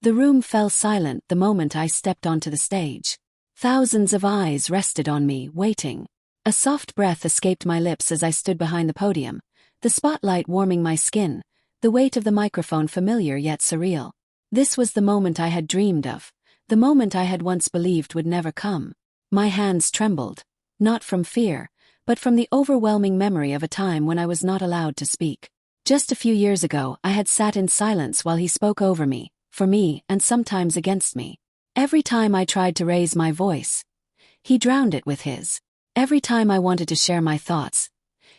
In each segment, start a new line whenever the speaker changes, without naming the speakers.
The room fell silent the moment I stepped onto the stage. Thousands of eyes rested on me, waiting. A soft breath escaped my lips as I stood behind the podium, the spotlight warming my skin, the weight of the microphone familiar yet surreal. This was the moment I had dreamed of, the moment I had once believed would never come. My hands trembled, not from fear, but from the overwhelming memory of a time when I was not allowed to speak. Just a few years ago, I had sat in silence while he spoke over me, for me, and sometimes against me. Every time I tried to raise my voice, he drowned it with his. Every time I wanted to share my thoughts,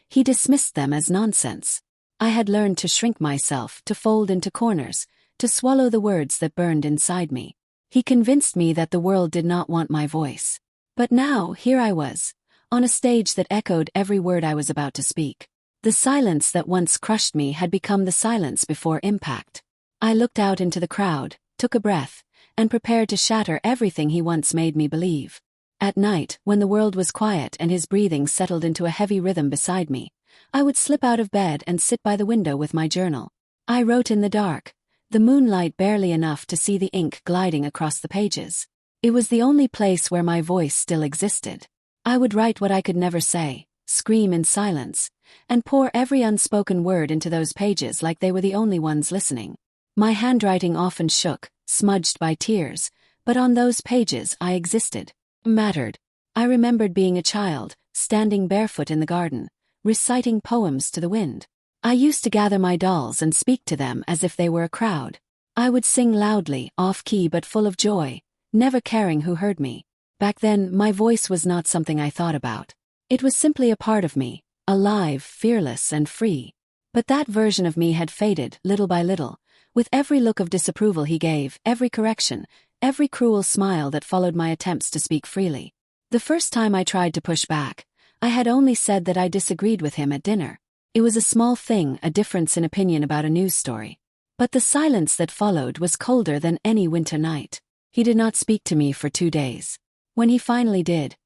he dismissed them as nonsense. I had learned to shrink myself, to fold into corners, to swallow the words that burned inside me. He convinced me that the world did not want my voice. But now, here I was, on a stage that echoed every word I was about to speak. The silence that once crushed me had become the silence before impact. I looked out into the crowd, took a breath, and prepared to shatter everything he once made me believe. At night, when the world was quiet and his breathing settled into a heavy rhythm beside me, I would slip out of bed and sit by the window with my journal. I wrote in the dark, the moonlight barely enough to see the ink gliding across the pages. It was the only place where my voice still existed. I would write what I could never say, scream in silence, and pour every unspoken word into those pages like they were the only ones listening. My handwriting often shook, smudged by tears, but on those pages I existed, mattered. I remembered being a child, standing barefoot in the garden, reciting poems to the wind. I used to gather my dolls and speak to them as if they were a crowd. I would sing loudly, off-key but full of joy, never caring who heard me. Back then, my voice was not something I thought about. It was simply a part of me, alive, fearless, and free. But that version of me had faded, little by little, with every look of disapproval he gave, every correction, every cruel smile that followed my attempts to speak freely. The first time I tried to push back, I had only said that I disagreed with him at dinner. It was a small thing, a difference in opinion about a news story. But the silence that followed was colder than any winter night. He did not speak to me for 2 days. When he finally did,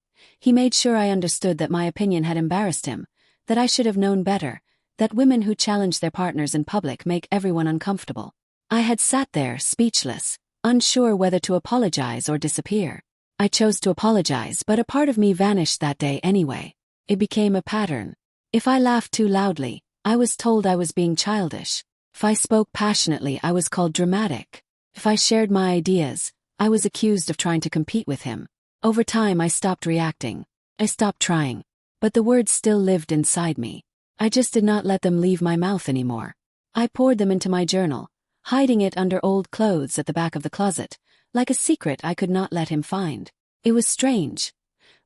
he made sure I understood that my opinion had embarrassed him, that I should have known better, that women who challenge their partners in public make everyone uncomfortable. I had sat there, speechless, unsure whether to apologize or disappear. I chose to apologize, but a part of me vanished that day anyway. It became a pattern. If I laughed too loudly, I was told I was being childish. If I spoke passionately, I was called dramatic. If I shared my ideas, I was accused of trying to compete with him. Over time, I stopped reacting. I stopped trying. But the words still lived inside me. I just did not let them leave my mouth anymore. I poured them into my journal, hiding it under old clothes at the back of the closet, like a secret I could not let him find. It was strange.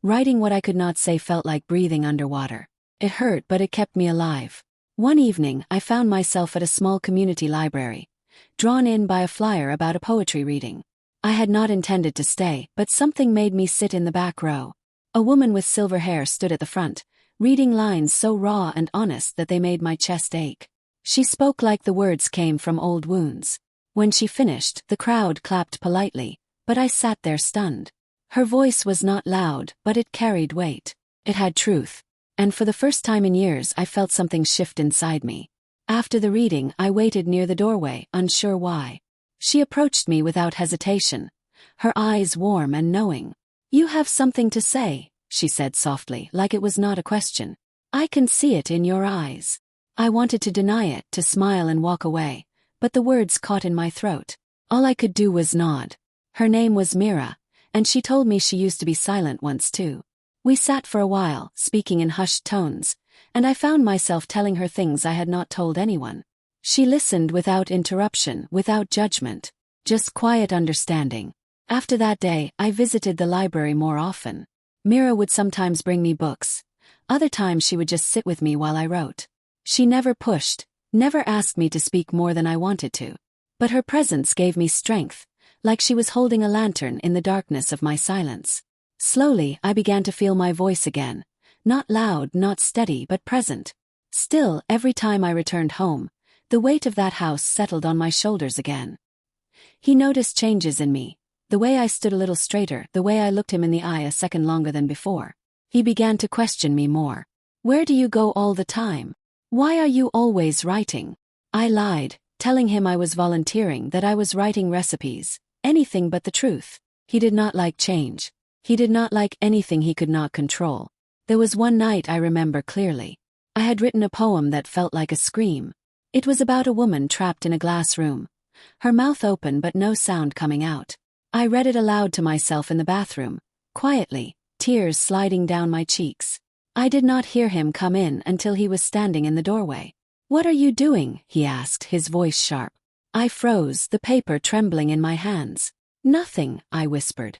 Writing what I could not say felt like breathing underwater. It hurt, but it kept me alive. One evening, I found myself at a small community library, drawn in by a flyer about a poetry reading. I had not intended to stay, but something made me sit in the back row. A woman with silver hair stood at the front, reading lines so raw and honest that they made my chest ache. She spoke like the words came from old wounds. When she finished, the crowd clapped politely, but I sat there stunned. Her voice was not loud, but it carried weight. It had truth. And for the first time in years, I felt something shift inside me. After the reading, I waited near the doorway, unsure why. She approached me without hesitation, her eyes warm and knowing. "You have something to say," she said softly, like it was not a question. "I can see it in your eyes." I wanted to deny it, to smile and walk away, but the words caught in my throat. All I could do was nod. Her name was Mira, and she told me she used to be silent once too. We sat for a while, speaking in hushed tones, and I found myself telling her things I had not told anyone. She listened without interruption, without judgment, just quiet understanding. After that day, I visited the library more often. Mira would sometimes bring me books. Other times she would just sit with me while I wrote. She never pushed, never asked me to speak more than I wanted to. But her presence gave me strength, like she was holding a lantern in the darkness of my silence. Slowly, I began to feel my voice again. Not loud, not steady, but present. Still, every time I returned home, the weight of that house settled on my shoulders again. He noticed changes in me. The way I stood a little straighter, the way I looked him in the eye a second longer than before. He began to question me more. "Where do you go all the time? Why are you always writing?" I lied, telling him I was volunteering, that I was writing recipes, anything but the truth. He did not like change. He did not like anything he could not control. There was one night I remember clearly. I had written a poem that felt like a scream. It was about a woman trapped in a glass room, her mouth open but no sound coming out. I read it aloud to myself in the bathroom, quietly, tears sliding down my cheeks. I did not hear him come in until he was standing in the doorway. "What are you doing?" he asked, his voice sharp. I froze, the paper trembling in my hands. "Nothing," I whispered.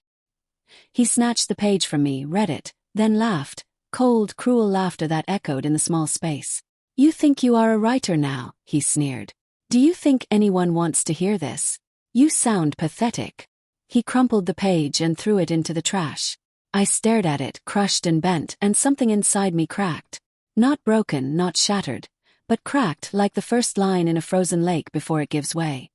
He snatched the page from me, read it, then laughed, cold, cruel laughter that echoed in the small space. "You think you are a writer now," he sneered. "Do you think anyone wants to hear this? You sound pathetic." He crumpled the page and threw it into the trash. I stared at it, crushed and bent, and something inside me cracked. Not broken, not shattered, but cracked like the first line in a frozen lake before it gives way.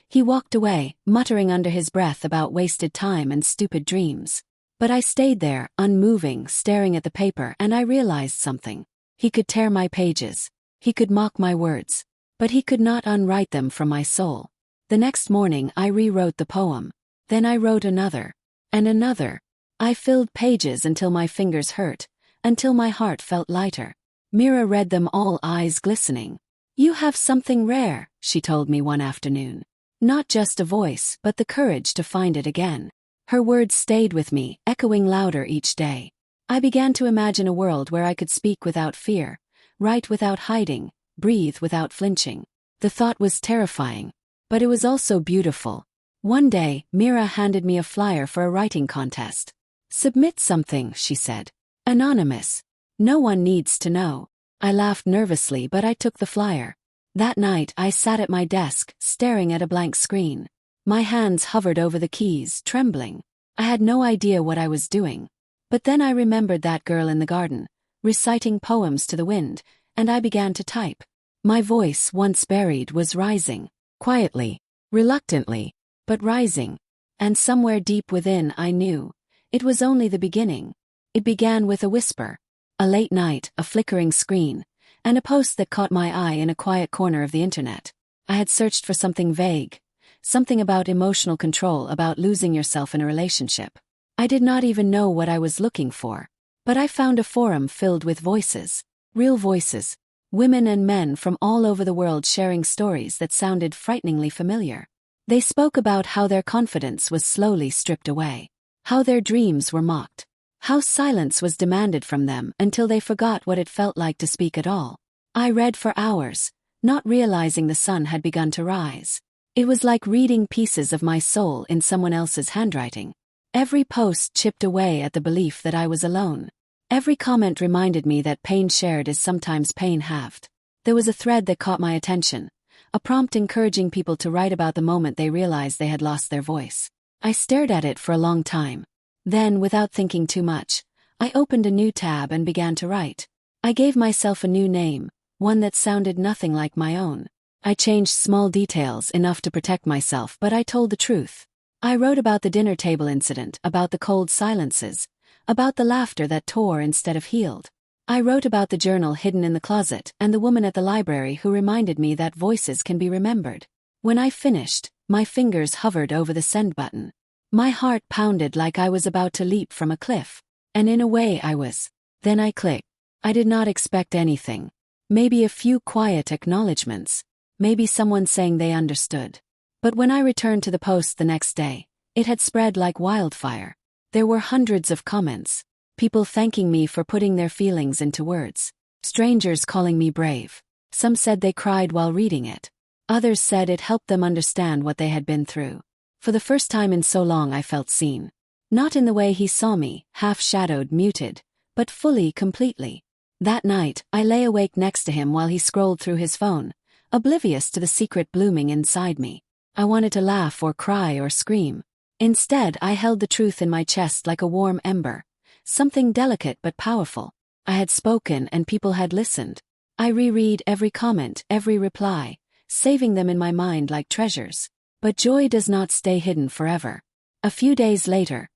He walked away, muttering under his breath about wasted time and stupid dreams. But I stayed there, unmoving, staring at the paper, and I realized something. He could tear my pages. He could mock my words. But he could not unwrite them from my soul. The next morning I rewrote the poem. Then I wrote another. And another. I filled pages until my fingers hurt, until my heart felt lighter. Mira read them all, eyes glistening. "You have something rare," she told me one afternoon. Not just a voice, but the courage to find it again. Her words stayed with me, echoing louder each day. I began to imagine a world where I could speak without fear, write without hiding, breathe without flinching. The thought was terrifying, but it was also beautiful. One day, Mira handed me a flyer for a writing contest. "Submit something," she said. "Anonymous. No one needs to know." I laughed nervously, but I took the flyer. That night I sat at my desk, staring at a blank screen. My hands hovered over the keys, trembling. I had no idea what I was doing. But then I remembered that girl in the garden, reciting poems to the wind, and I began to type. My voice, once buried, was rising. Quietly, reluctantly, but rising. And somewhere deep within I knew. It was only the beginning. It began with a whisper. A late night, a flickering screen, and a post that caught my eye in a quiet corner of the internet. I had searched for something vague. Something about emotional control, about losing yourself in a relationship. I did not even know what I was looking for. But I found a forum filled with voices. Real voices. Women and men from all over the world sharing stories that sounded frighteningly familiar. They spoke about how their confidence was slowly stripped away. How their dreams were mocked. How silence was demanded from them until they forgot what it felt like to speak at all. I read for hours, not realizing the sun had begun to rise. It was like reading pieces of my soul in someone else's handwriting. Every post chipped away at the belief that I was alone. Every comment reminded me that pain shared is sometimes pain halved. There was a thread that caught my attention, a prompt encouraging people to write about the moment they realized they had lost their voice. I stared at it for a long time. Then, without thinking too much, I opened a new tab and began to write. I gave myself a new name, one that sounded nothing like my own. I changed small details enough to protect myself, but I told the truth. I wrote about the dinner table incident, about the cold silences, about the laughter that tore instead of healed. I wrote about the journal hidden in the closet and the woman at the library who reminded me that voices can be remembered. When I finished, my fingers hovered over the send button. My heart pounded like I was about to leap from a cliff. And in a way I was. Then I clicked. I did not expect anything. Maybe a few quiet acknowledgements. Maybe someone saying they understood. But when I returned to the post the next day, it had spread like wildfire. There were hundreds of comments. People thanking me for putting their feelings into words. Strangers calling me brave. Some said they cried while reading it. Others said it helped them understand what they had been through. For the first time in so long I felt seen. Not in the way he saw me, half-shadowed, muted, but fully, completely. That night, I lay awake next to him while he scrolled through his phone, oblivious to the secret blooming inside me. I wanted to laugh or cry or scream. Instead, I held the truth in my chest like a warm ember, something delicate but powerful. I had spoken and people had listened. I reread every comment, every reply, saving them in my mind like treasures. But joy does not stay hidden forever. A few days later,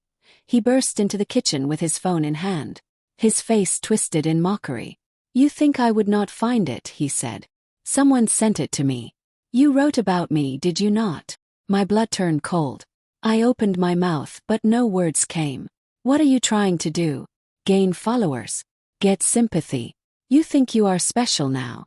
he burst into the kitchen with his phone in hand. His face twisted in mockery. "You think I would not find it," he said. "Someone sent it to me." You wrote about me, did you not? My blood turned cold. I opened my mouth, but no words came. What are you trying to do? Gain followers? Get sympathy? You think you are special now?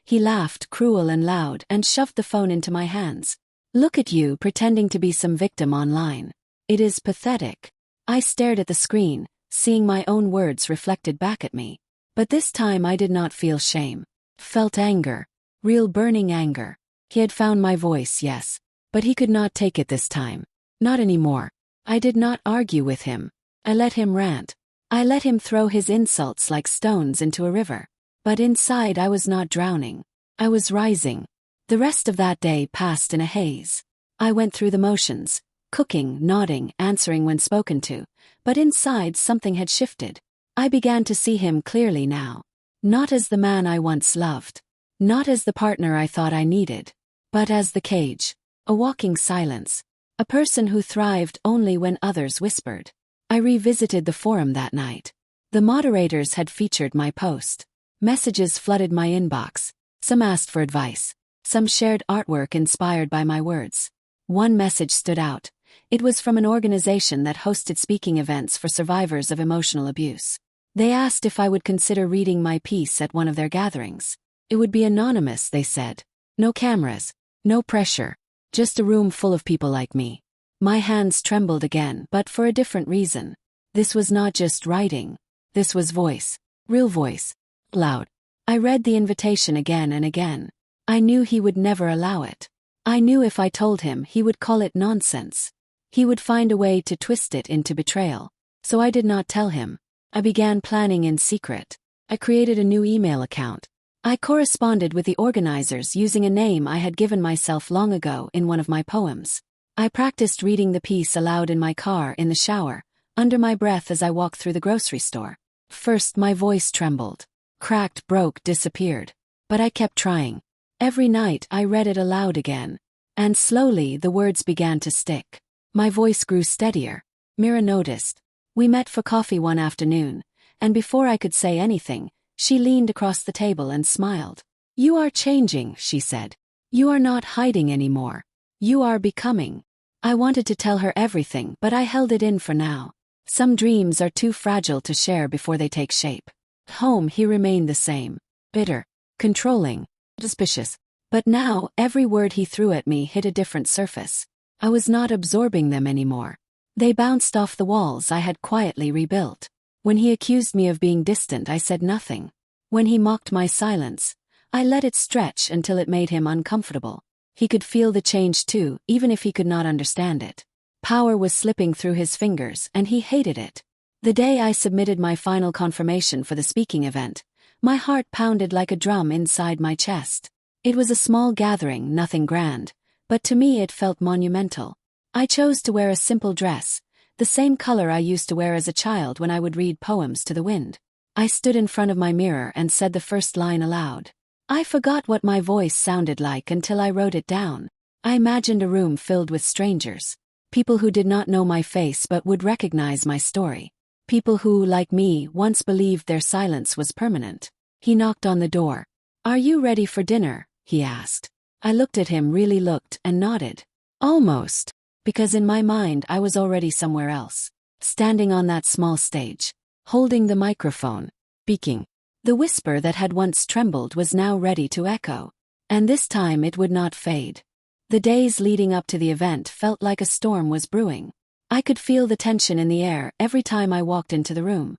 He laughed, cruel and loud, and shoved the phone into my hands. Look at you pretending to be some victim online. It is pathetic. I stared at the screen, seeing my own words reflected back at me. But this time I did not feel shame. Felt anger. Real burning anger. He had found my voice, yes. But he could not take it this time. Not anymore. I did not argue with him. I let him rant. I let him throw his insults like stones into a river. But inside I was not drowning. I was rising. The rest of that day passed in a haze. I went through the motions, cooking, nodding, answering when spoken to, but inside something had shifted. I began to see him clearly now. Not as the man I once loved. Not as the partner I thought I needed. But as the cage. A walking silence. A person who thrived only when others whispered. I revisited the forum that night. The moderators had featured my post. Messages flooded my inbox. Some asked for advice. Some shared artwork inspired by my words. One message stood out. It was from an organization that hosted speaking events for survivors of emotional abuse. They asked if I would consider reading my piece at one of their gatherings. It would be anonymous, they said. No cameras. No pressure. Just a room full of people like me. My hands trembled again, but for a different reason. This was not just writing. This was voice. Real voice. Loud. I read the invitation again and again. I knew he would never allow it. I knew if I told him he would call it nonsense. He would find a way to twist it into betrayal. So I did not tell him. I began planning in secret. I created a new email account. I corresponded with the organizers using a name I had given myself long ago in one of my poems. I practiced reading the piece aloud in my car, in the shower, under my breath as I walked through the grocery store. First my voice trembled. Cracked, broke, disappeared. But I kept trying. Every night I read it aloud again. And slowly the words began to stick. My voice grew steadier. Mira noticed. We met for coffee one afternoon, and before I could say anything, she leaned across the table and smiled. You are changing, she said. You are not hiding anymore. You are becoming. I wanted to tell her everything, but I held it in for now. Some dreams are too fragile to share before they take shape. Home he remained the same. Bitter. Controlling. Suspicious. But now, every word he threw at me hit a different surface. I was not absorbing them anymore. They bounced off the walls I had quietly rebuilt. When he accused me of being distant, I said nothing. When he mocked my silence, I let it stretch until it made him uncomfortable. He could feel the change too, even if he could not understand it. Power was slipping through his fingers, and he hated it. The day I submitted my final confirmation for the speaking event, my heart pounded like a drum inside my chest. It was a small gathering, nothing grand, but to me it felt monumental. I chose to wear a simple dress, the same color I used to wear as a child when I would read poems to the wind. I stood in front of my mirror and said the first line aloud. I forgot what my voice sounded like until I wrote it down. I imagined a room filled with strangers. People who did not know my face but would recognize my story. People who, like me, once believed their silence was permanent. He knocked on the door. Are you ready for dinner? He asked. I looked at him, really looked, and nodded. Almost. Because in my mind I was already somewhere else. Standing on that small stage. Holding the microphone. Speaking. The whisper that had once trembled was now ready to echo. And this time it would not fade. The days leading up to the event felt like a storm was brewing. I could feel the tension in the air every time I walked into the room.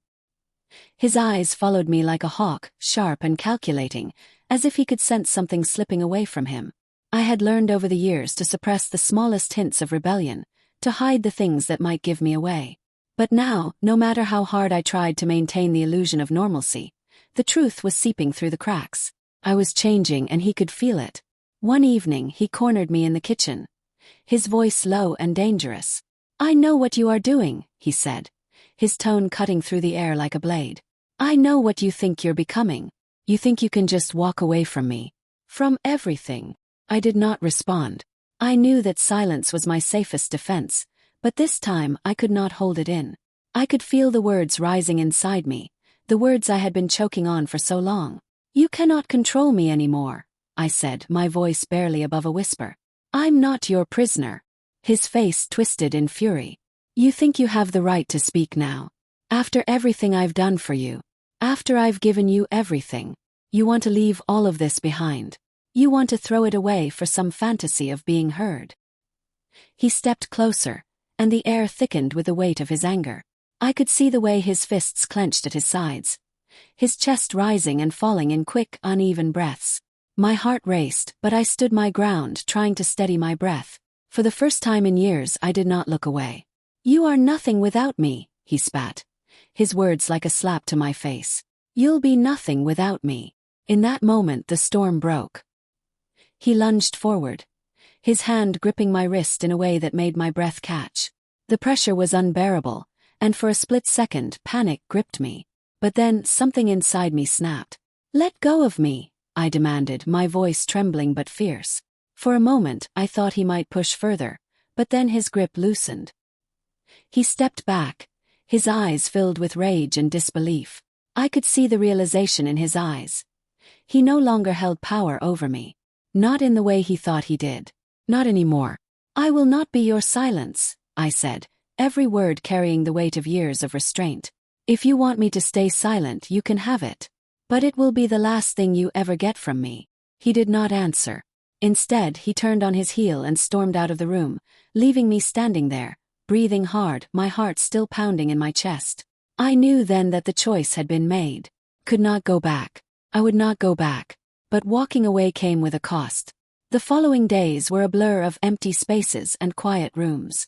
His eyes followed me like a hawk, sharp and calculating, as if he could sense something slipping away from him. I had learned over the years to suppress the smallest hints of rebellion, to hide the things that might give me away. But now, no matter how hard I tried to maintain the illusion of normalcy, the truth was seeping through the cracks. I was changing and he could feel it. One evening he cornered me in the kitchen. His voice low and dangerous. I know what you are doing, he said, his tone cutting through the air like a blade. I know what you think you're becoming. You think you can just walk away from me. From everything. I did not respond. I knew that silence was my safest defense, but this time I could not hold it in. I could feel the words rising inside me, the words I had been choking on for so long. You cannot control me anymore. I said, my voice barely above a whisper. I'm not your prisoner. His face twisted in fury. You think you have the right to speak now? After everything I've done for you? After I've given you everything? You want to leave all of this behind? You want to throw it away for some fantasy of being heard? He stepped closer, and the air thickened with the weight of his anger. I could see the way his fists clenched at his sides, his chest rising and falling in quick, uneven breaths. My heart raced, but I stood my ground, trying to steady my breath. For the first time in years, I did not look away. You are nothing without me, he spat, his words like a slap to my face. You'll be nothing without me. In that moment, the storm broke. He lunged forward, his hand gripping my wrist in a way that made my breath catch. The pressure was unbearable, and for a split second, panic gripped me. But then, something inside me snapped. Let go of me, I demanded, my voice trembling but fierce. For a moment, I thought he might push further, but then his grip loosened. He stepped back, his eyes filled with rage and disbelief. I could see the realization in his eyes. He no longer held power over me. Not in the way he thought he did. Not anymore. I will not be your silence, I said, every word carrying the weight of years of restraint. If you want me to stay silent, you can have it. But it will be the last thing you ever get from me. He did not answer. Instead, he turned on his heel and stormed out of the room, leaving me standing there, breathing hard, my heart still pounding in my chest. I knew then that the choice had been made. Could not go back. I would not go back. But walking away came with a cost. The following days were a blur of empty spaces and quiet rooms.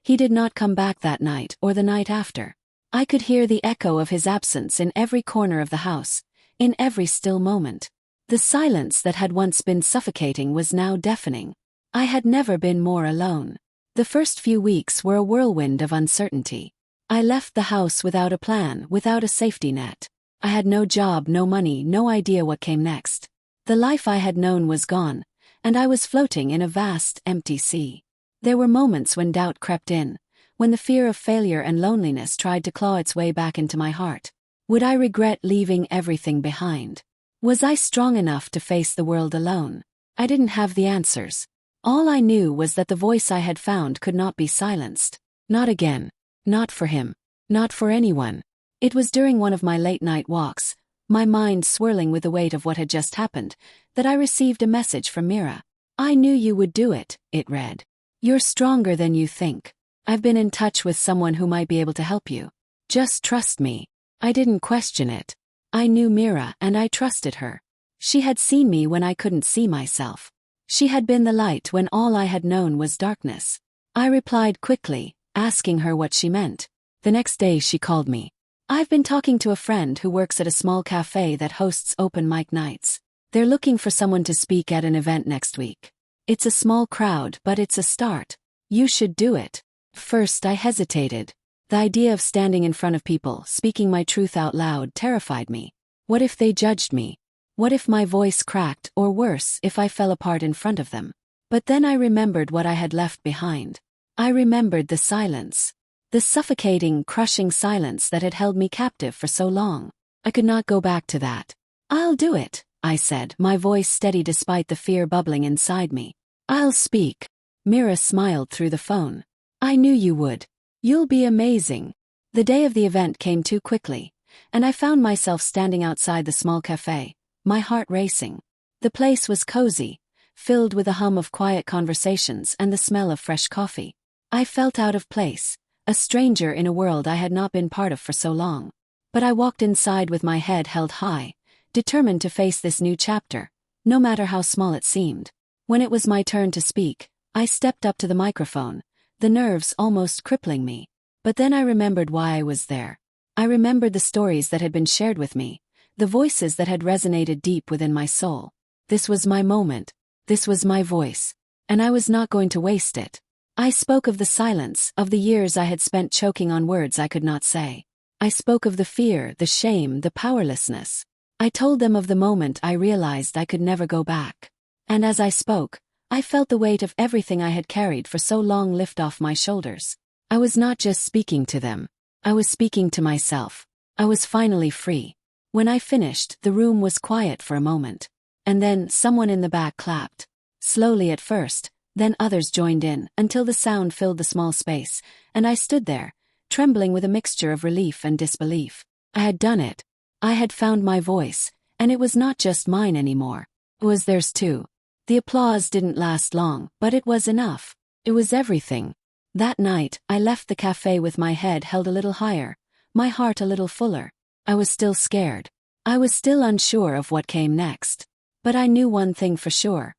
He did not come back that night or the night after. I could hear the echo of his absence in every corner of the house, in every still moment. The silence that had once been suffocating was now deafening. I had never been more alone. The first few weeks were a whirlwind of uncertainty. I left the house without a plan, without a safety net. I had no job, no money, no idea what came next. The life I had known was gone, and I was floating in a vast, empty sea. There were moments when doubt crept in, when the fear of failure and loneliness tried to claw its way back into my heart. Would I regret leaving everything behind? Was I strong enough to face the world alone? I didn't have the answers. All I knew was that the voice I had found could not be silenced. Not again. Not for him. Not for anyone. It was during one of my late-night walks, my mind swirling with the weight of what had just happened, that I received a message from Mira. I knew you would do it, it read. You're stronger than you think. I've been in touch with someone who might be able to help you. Just trust me. I didn't question it. I knew Mira and I trusted her. She had seen me when I couldn't see myself. She had been the light when all I had known was darkness. I replied quickly, asking her what she meant. The next day she called me. I've been talking to a friend who works at a small cafe that hosts open mic nights. They're looking for someone to speak at an event next week. It's a small crowd, but it's a start. You should do it. First I hesitated. The idea of standing in front of people, speaking my truth out loud, terrified me. What if they judged me? What if my voice cracked, or worse, if I fell apart in front of them? But then I remembered what I had left behind. I remembered the silence. The suffocating, crushing silence that had held me captive for so long. I could not go back to that. I'll do it, I said, my voice steady despite the fear bubbling inside me. I'll speak. Mira smiled through the phone. I knew you would. You'll be amazing. The day of the event came too quickly, and I found myself standing outside the small cafe, my heart racing. The place was cozy, filled with a hum of quiet conversations and the smell of fresh coffee. I felt out of place, a stranger in a world I had not been part of for so long. But I walked inside with my head held high, determined to face this new chapter, no matter how small it seemed. When it was my turn to speak, I stepped up to the microphone, the nerves almost crippling me. But then I remembered why I was there. I remembered the stories that had been shared with me, the voices that had resonated deep within my soul. This was my moment. This was my voice. And I was not going to waste it. I spoke of the silence, of the years I had spent choking on words I could not say. I spoke of the fear, the shame, the powerlessness. I told them of the moment I realized I could never go back. And as I spoke, I felt the weight of everything I had carried for so long lift off my shoulders. I was not just speaking to them. I was speaking to myself. I was finally free. When I finished, the room was quiet for a moment. And then someone in the back clapped. Slowly at first, then others joined in, until the sound filled the small space, and I stood there, trembling with a mixture of relief and disbelief. I had done it. I had found my voice, and it was not just mine anymore. It was theirs too. The applause didn't last long, but it was enough. It was everything. That night, I left the cafe with my head held a little higher, my heart a little fuller. I was still scared. I was still unsure of what came next. But I knew one thing for sure.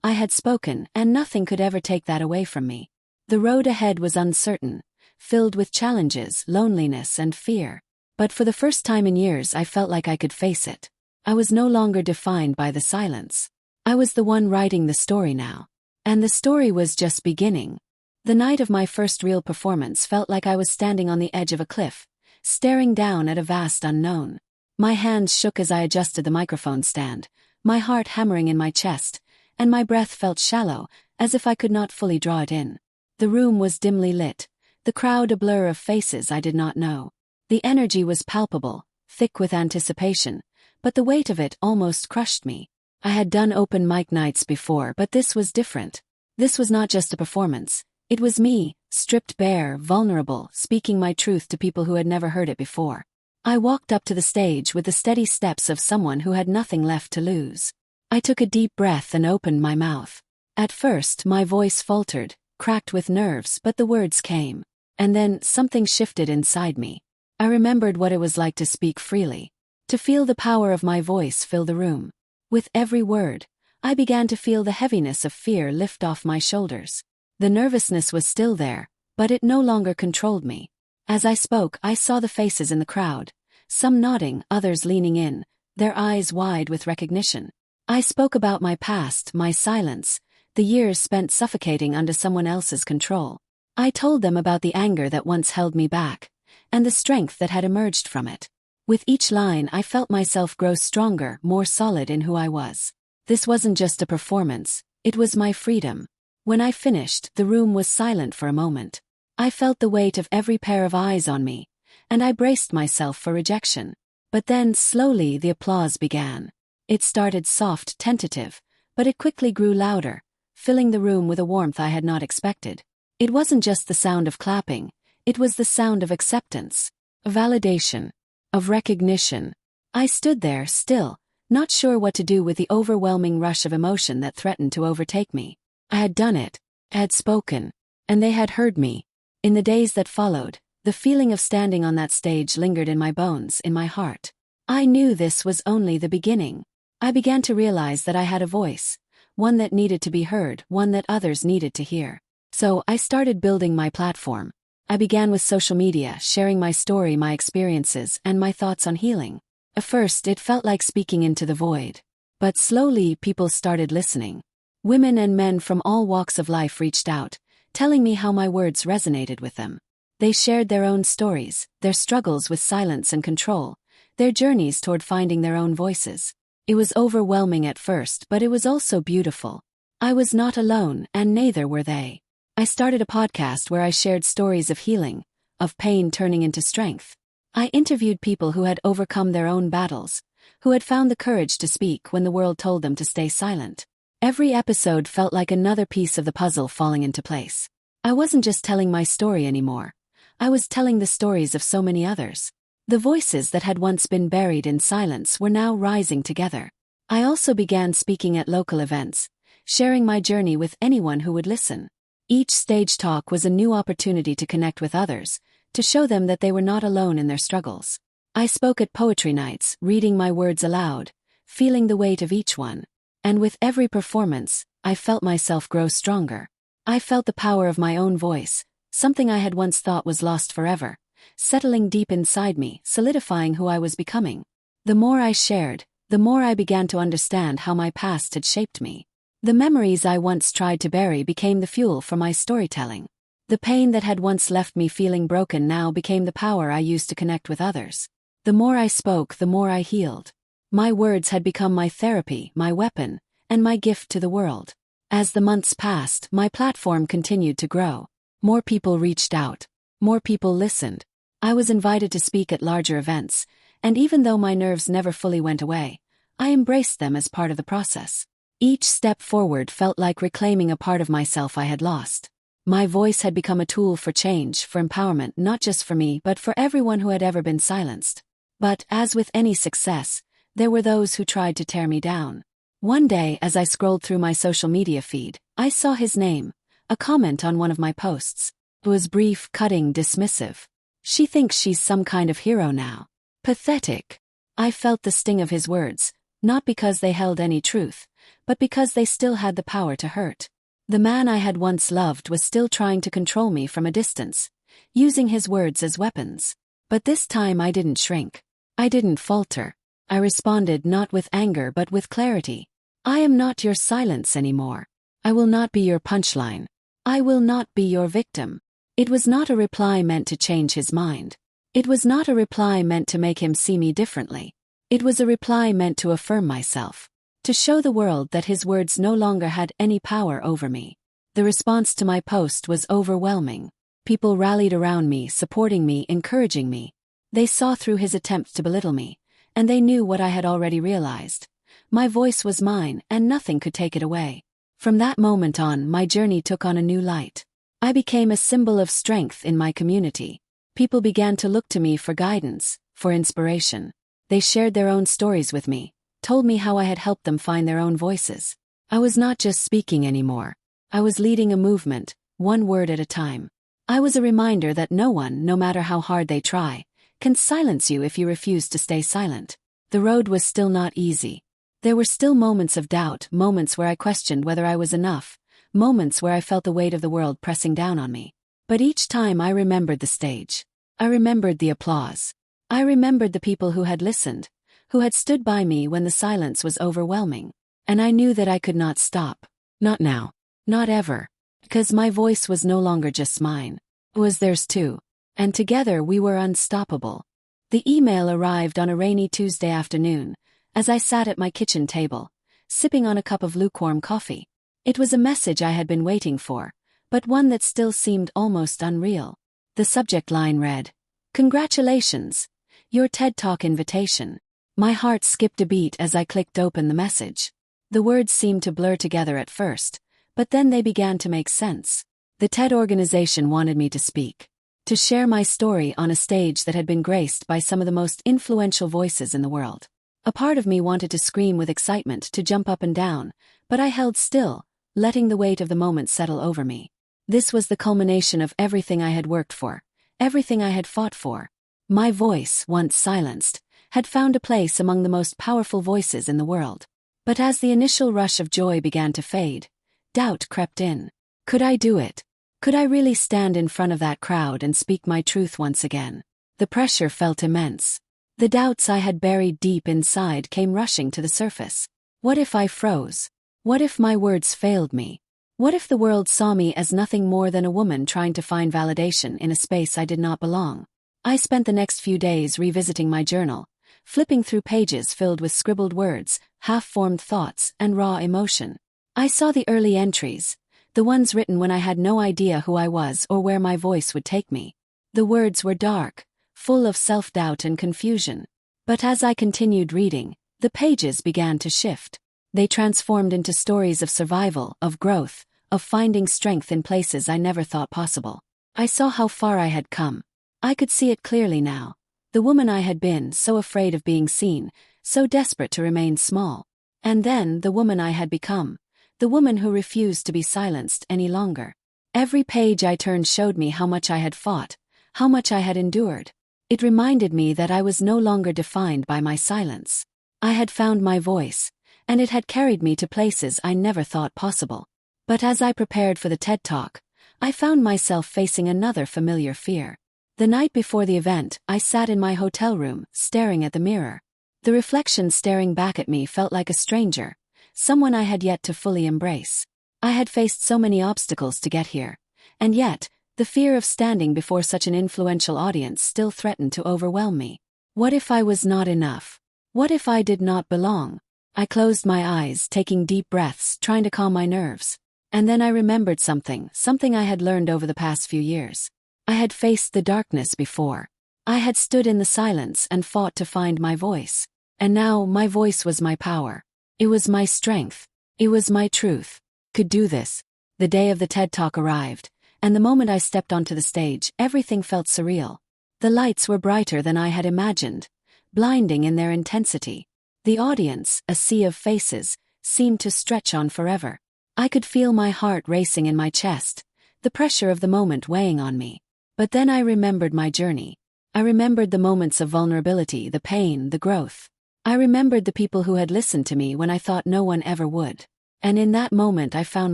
I had spoken, and nothing could ever take that away from me. The road ahead was uncertain, filled with challenges, loneliness, and fear. But for the first time in years, I felt like I could face it. I was no longer defined by the silence. I was the one writing the story now. And the story was just beginning. The night of my first real performance felt like I was standing on the edge of a cliff, staring down at a vast unknown. My hands shook as I adjusted the microphone stand, my heart hammering in my chest, and my breath felt shallow, as if I could not fully draw it in. The room was dimly lit, the crowd a blur of faces I did not know. The energy was palpable, thick with anticipation, but the weight of it almost crushed me. I had done open mic nights before, but this was different. This was not just a performance. It was me, stripped bare, vulnerable, speaking my truth to people who had never heard it before. I walked up to the stage with the steady steps of someone who had nothing left to lose. I took a deep breath and opened my mouth. At first, my voice faltered, cracked with nerves, but the words came. And then, something shifted inside me. I remembered what it was like to speak freely, to feel the power of my voice fill the room. With every word, I began to feel the heaviness of fear lift off my shoulders. The nervousness was still there, but it no longer controlled me. As I spoke, I saw the faces in the crowd, some nodding, others leaning in, their eyes wide with recognition. I spoke about my past, my silence, the years spent suffocating under someone else's control. I told them about the anger that once held me back, and the strength that had emerged from it. With each line, I felt myself grow stronger, more solid in who I was. This wasn't just a performance, it was my freedom. When I finished, the room was silent for a moment. I felt the weight of every pair of eyes on me, and I braced myself for rejection. But then, slowly, the applause began. It started soft, tentative, but it quickly grew louder, filling the room with a warmth I had not expected. It wasn't just the sound of clapping, it was the sound of acceptance, of validation, of recognition. I stood there, still, not sure what to do with the overwhelming rush of emotion that threatened to overtake me. I had done it, I had spoken, and they had heard me. In the days that followed, the feeling of standing on that stage lingered in my bones, in my heart. I knew this was only the beginning. I began to realize that I had a voice, one that needed to be heard, one that others needed to hear. So I started building my platform. I began with social media, sharing my story, my experiences, and my thoughts on healing. At first, it felt like speaking into the void. But slowly, people started listening. Women and men from all walks of life reached out, telling me how my words resonated with them. They shared their own stories, their struggles with silence and control, their journeys toward finding their own voices. It was overwhelming at first, but it was also beautiful. I was not alone, and neither were they. I started a podcast where I shared stories of healing, of pain turning into strength. I interviewed people who had overcome their own battles, who had found the courage to speak when the world told them to stay silent. Every episode felt like another piece of the puzzle falling into place. I wasn't just telling my story anymore. I was telling the stories of so many others. The voices that had once been buried in silence were now rising together. I also began speaking at local events, sharing my journey with anyone who would listen. Each stage talk was a new opportunity to connect with others, to show them that they were not alone in their struggles. I spoke at poetry nights, reading my words aloud, feeling the weight of each one. And with every performance, I felt myself grow stronger. I felt the power of my own voice, something I had once thought was lost forever, settling deep inside me, solidifying who I was becoming. The more I shared, the more I began to understand how my past had shaped me. The memories I once tried to bury became the fuel for my storytelling. The pain that had once left me feeling broken now became the power I used to connect with others. The more I spoke, the more I healed. My words had become my therapy, my weapon, and my gift to the world. As the months passed, my platform continued to grow. More people reached out. More people listened. I was invited to speak at larger events, and even though my nerves never fully went away, I embraced them as part of the process. Each step forward felt like reclaiming a part of myself I had lost. My voice had become a tool for change, for empowerment, not just for me but for everyone who had ever been silenced. But, as with any success, there were those who tried to tear me down. One day, as I scrolled through my social media feed, I saw his name, a comment on one of my posts. It was brief, cutting, dismissive. "She thinks she's some kind of hero now. Pathetic." I felt the sting of his words, not because they held any truth, but because they still had the power to hurt. The man I had once loved was still trying to control me from a distance, using his words as weapons. But this time I didn't shrink. I didn't falter. I responded not with anger but with clarity. "I am not your silence anymore. I will not be your punchline. I will not be your victim." It was not a reply meant to change his mind. It was not a reply meant to make him see me differently. It was a reply meant to affirm myself, to show the world that his words no longer had any power over me. The response to my post was overwhelming. People rallied around me, supporting me, encouraging me. They saw through his attempts to belittle me, and they knew what I had already realized. My voice was mine, and nothing could take it away. From that moment on, my journey took on a new light. I became a symbol of strength in my community. People began to look to me for guidance, for inspiration. They shared their own stories with me, told me how I had helped them find their own voices. I was not just speaking anymore. I was leading a movement, one word at a time. I was a reminder that no one, no matter how hard they try, can silence you if you refuse to stay silent. The road was still not easy. There were still moments of doubt, moments where I questioned whether I was enough, moments where I felt the weight of the world pressing down on me. But each time I remembered the stage. I remembered the applause. I remembered the people who had listened, who had stood by me when the silence was overwhelming. And I knew that I could not stop. Not now. Not ever. Because my voice was no longer just mine. It was theirs too. And together we were unstoppable. The email arrived on a rainy Tuesday afternoon, as I sat at my kitchen table, sipping on a cup of lukewarm coffee. It was a message I had been waiting for, but one that still seemed almost unreal. The subject line read, "Congratulations, your TED Talk invitation." My heart skipped a beat as I clicked open the message. The words seemed to blur together at first, but then they began to make sense. The TED organization wanted me to speak, to share my story on a stage that had been graced by some of the most influential voices in the world. A part of me wanted to scream with excitement, to jump up and down, but I held still, letting the weight of the moment settle over me. This was the culmination of everything I had worked for, everything I had fought for. My voice, once silenced, had found a place among the most powerful voices in the world. But as the initial rush of joy began to fade, doubt crept in. Could I do it? Could I really stand in front of that crowd and speak my truth once again? The pressure felt immense. The doubts I had buried deep inside came rushing to the surface. What if I froze? What if my words failed me? What if the world saw me as nothing more than a woman trying to find validation in a space I did not belong? I spent the next few days revisiting my journal, flipping through pages filled with scribbled words, half-formed thoughts, and raw emotion. I saw the early entries, the ones written when I had no idea who I was or where my voice would take me. The words were dark, full of self-doubt and confusion. But as I continued reading, the pages began to shift. They transformed into stories of survival, of growth, of finding strength in places I never thought possible. I saw how far I had come. I could see it clearly now. The woman I had been, so afraid of being seen, so desperate to remain small. And then the woman I had become, the woman who refused to be silenced any longer. Every page I turned showed me how much I had fought, how much I had endured. It reminded me that I was no longer defined by my silence. I had found my voice, and it had carried me to places I never thought possible. But as I prepared for the TED Talk, I found myself facing another familiar fear. The night before the event, I sat in my hotel room, staring at the mirror. The reflection staring back at me felt like a stranger, someone I had yet to fully embrace. I had faced so many obstacles to get here, and yet, the fear of standing before such an influential audience still threatened to overwhelm me. What if I was not enough? What if I did not belong? I closed my eyes, taking deep breaths, trying to calm my nerves. And then I remembered something I had learned over the past few years. I had faced the darkness before. I had stood in the silence and fought to find my voice. And now my voice was my power. It was my strength. It was my truth. Could do this. The day of the TED Talk arrived, and the moment I stepped onto the stage, everything felt surreal. The lights were brighter than I had imagined, blinding in their intensity. The audience, a sea of faces, seemed to stretch on forever. I could feel my heart racing in my chest, the pressure of the moment weighing on me. But then I remembered my journey. I remembered the moments of vulnerability, the pain, the growth. I remembered the people who had listened to me when I thought no one ever would. And in that moment I found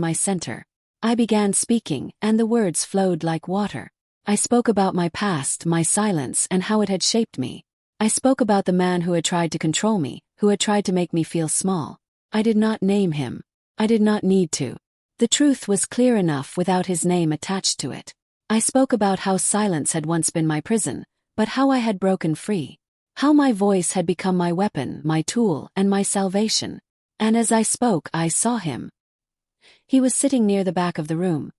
my center. I began speaking, and the words flowed like water. I spoke about my past, my silence, and how it had shaped me. I spoke about the man who had tried to control me, who had tried to make me feel small. I did not name him. I did not need to. The truth was clear enough without his name attached to it. I spoke about how silence had once been my prison, but how I had broken free. How my voice had become my weapon, my tool, and my salvation. And as I spoke, I saw him. He was sitting near the back of the room,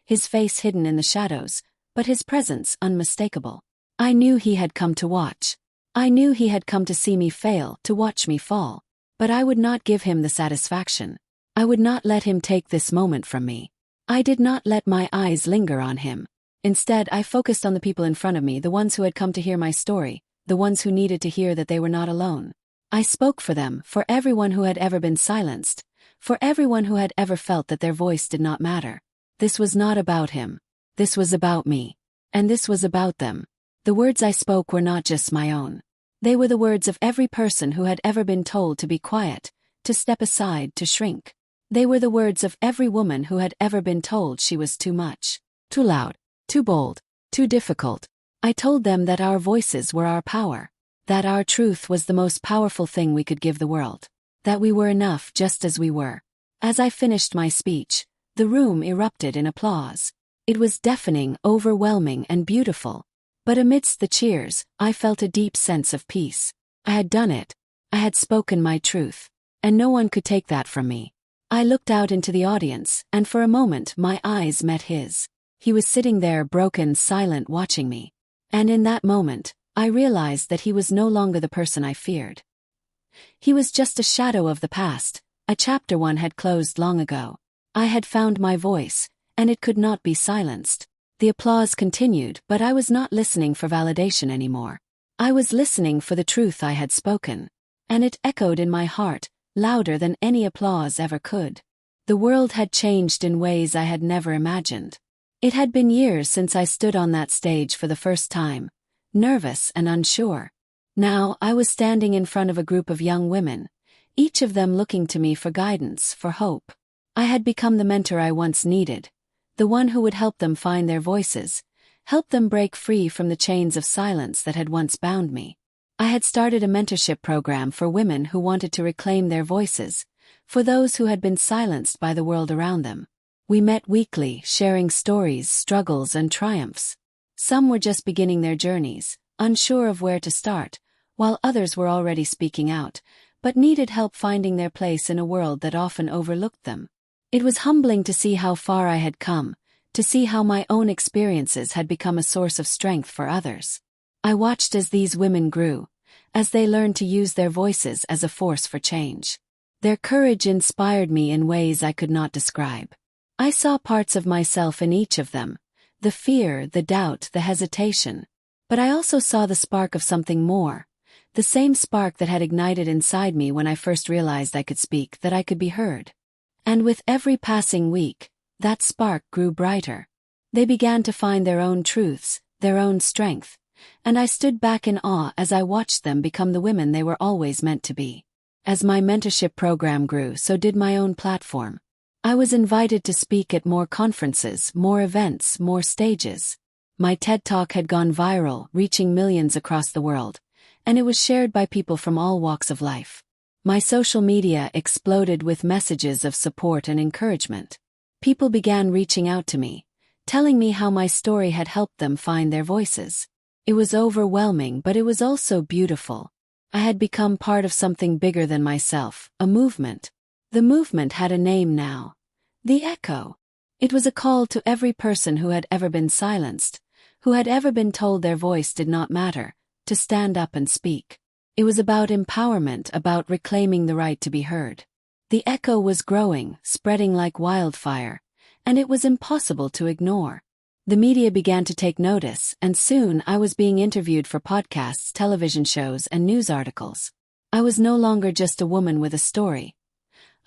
his face hidden in the shadows, but his presence unmistakable. I knew he had come to watch. I knew he had come to see me fail, to watch me fall. But I would not give him the satisfaction. I would not let him take this moment from me. I did not let my eyes linger on him. Instead, I focused on the people in front of me, the ones who had come to hear my story, the ones who needed to hear that they were not alone. I spoke for them, for everyone who had ever been silenced, for everyone who had ever felt that their voice did not matter. This was not about him. This was about me. And this was about them. The words I spoke were not just my own. They were the words of every person who had ever been told to be quiet, to step aside, to shrink. They were the words of every woman who had ever been told she was too much, too loud, too bold, too difficult. I told them that our voices were our power, that our truth was the most powerful thing we could give the world, that we were enough just as we were. As I finished my speech, the room erupted in applause. It was deafening, overwhelming, and beautiful. But amidst the cheers, I felt a deep sense of peace. I had done it. I had spoken my truth. And no one could take that from me. I looked out into the audience, and for a moment my eyes met his. He was sitting there, broken, silent, watching me. And in that moment, I realized that he was no longer the person I feared. He was just a shadow of the past, a chapter one had closed long ago. I had found my voice, and it could not be silenced. The applause continued, but I was not listening for validation anymore. I was listening for the truth I had spoken. And it echoed in my heart, louder than any applause ever could. The world had changed in ways I had never imagined. It had been years since I stood on that stage for the first time, nervous and unsure. Now I was standing in front of a group of young women, each of them looking to me for guidance, for hope. I had become the mentor I once needed, the one who would help them find their voices, help them break free from the chains of silence that had once bound me. I had started a mentorship program for women who wanted to reclaim their voices, for those who had been silenced by the world around them. We met weekly, sharing stories, struggles, and triumphs. Some were just beginning their journeys, unsure of where to start, while others were already speaking out, but needed help finding their place in a world that often overlooked them. It was humbling to see how far I had come, to see how my own experiences had become a source of strength for others. I watched as these women grew, as they learned to use their voices as a force for change. Their courage inspired me in ways I could not describe. I saw parts of myself in each of them, the fear, the doubt, the hesitation. But I also saw the spark of something more, the same spark that had ignited inside me when I first realized I could speak, that I could be heard. And with every passing week, that spark grew brighter. They began to find their own truths, their own strength, and I stood back in awe as I watched them become the women they were always meant to be. As my mentorship program grew, so did my own platform. I was invited to speak at more conferences, more events, more stages. My TED Talk had gone viral, reaching millions across the world, and it was shared by people from all walks of life. My social media exploded with messages of support and encouragement. People began reaching out to me, telling me how my story had helped them find their voices. It was overwhelming, but it was also beautiful. I had become part of something bigger than myself, a movement. The movement had a name now. The Echo. It was a call to every person who had ever been silenced, who had ever been told their voice did not matter, to stand up and speak. It was about empowerment, about reclaiming the right to be heard. The echo was growing, spreading like wildfire, and it was impossible to ignore. The media began to take notice, and soon I was being interviewed for podcasts, television shows, and news articles. I was no longer just a woman with a story.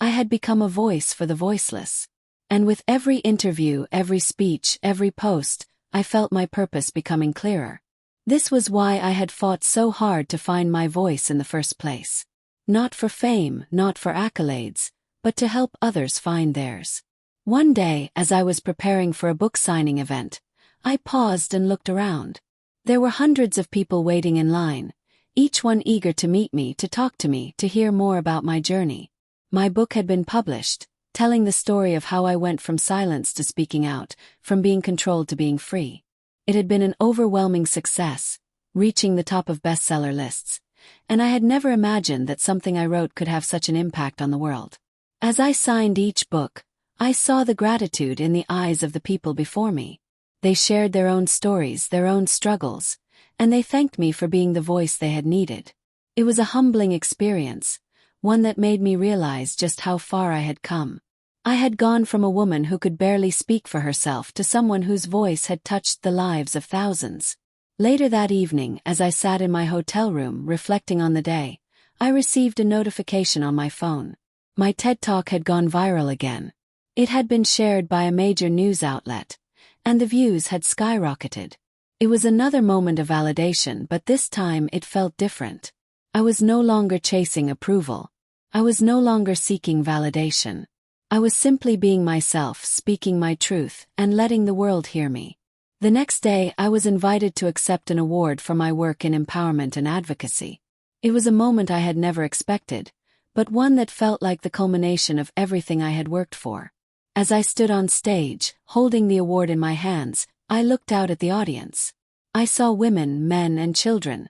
I had become a voice for the voiceless. And with every interview, every speech, every post, I felt my purpose becoming clearer. This was why I had fought so hard to find my voice in the first place. Not for fame, not for accolades, but to help others find theirs. One day, as I was preparing for a book signing event, I paused and looked around. There were hundreds of people waiting in line, each one eager to meet me, to talk to me, to hear more about my journey. My book had been published, telling the story of how I went from silence to speaking out, from being controlled to being free. It had been an overwhelming success, reaching the top of bestseller lists, and I had never imagined that something I wrote could have such an impact on the world. As I signed each book, I saw the gratitude in the eyes of the people before me. They shared their own stories, their own struggles, and they thanked me for being the voice they had needed. It was a humbling experience, one that made me realize just how far I had come. I had gone from a woman who could barely speak for herself to someone whose voice had touched the lives of thousands. Later that evening, as I sat in my hotel room reflecting on the day, I received a notification on my phone. My TED Talk had gone viral again. It had been shared by a major news outlet, and the views had skyrocketed. It was another moment of validation, but this time it felt different. I was no longer chasing approval. I was no longer seeking validation. I was simply being myself, speaking my truth, and letting the world hear me. The next day, I was invited to accept an award for my work in empowerment and advocacy. It was a moment I had never expected, but one that felt like the culmination of everything I had worked for. As I stood on stage, holding the award in my hands, I looked out at the audience. I saw women, men, and children,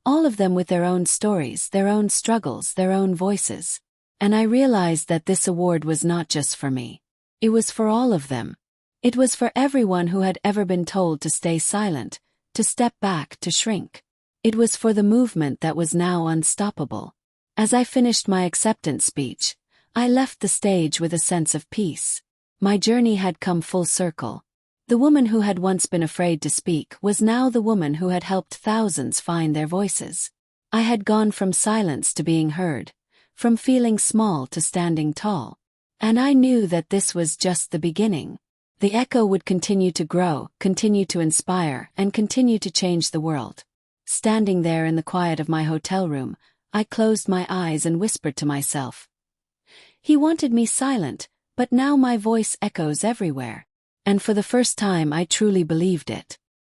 all of them with their own stories, their own struggles, their own voices. And I realized that this award was not just for me. It was for all of them. It was for everyone who had ever been told to stay silent, to step back, to shrink. It was for the movement that was now unstoppable. As I finished my acceptance speech, I left the stage with a sense of peace. My journey had come full circle. The woman who had once been afraid to speak was now the woman who had helped thousands find their voices. I had gone from silence to being heard, from feeling small to standing tall. And I knew that this was just the beginning. The echo would continue to grow, continue to inspire, and continue to change the world. Standing there in the quiet of my hotel room, I closed my eyes and whispered to myself. He wanted me silent, but now my voice echoes everywhere. And for the first time I truly believed it.